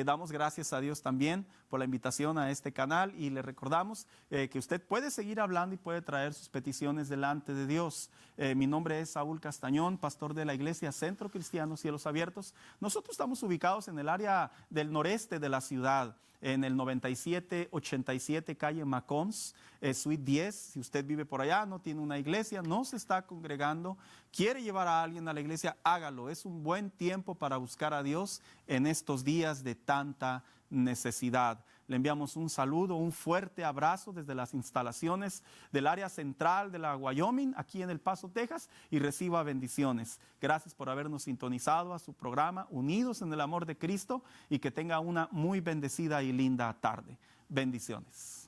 Damos gracias a Dios también por la invitación a este canal y le recordamos que usted puede seguir hablando y puede traer sus peticiones delante de Dios. Mi nombre es Saúl Castañón, pastor de la Iglesia Centro Cristiano Cielos Abiertos. Nosotros estamos ubicados en el área del noreste de la ciudad, en el 9787 calle Macons, suite 10. Si usted vive por allá, no tiene una iglesia, no se está congregando, quiere llevar a alguien a la iglesia, hágalo. Es un buen tiempo para buscar a Dios en estos días de tanta necesidad. Le enviamos un saludo, un fuerte abrazo desde las instalaciones del área central de la Wyoming, aquí en El Paso, Texas, y reciba bendiciones. Gracias por habernos sintonizado a su programa Unidos en el Amor de Cristo y que tenga una muy bendecida y linda tarde. Bendiciones.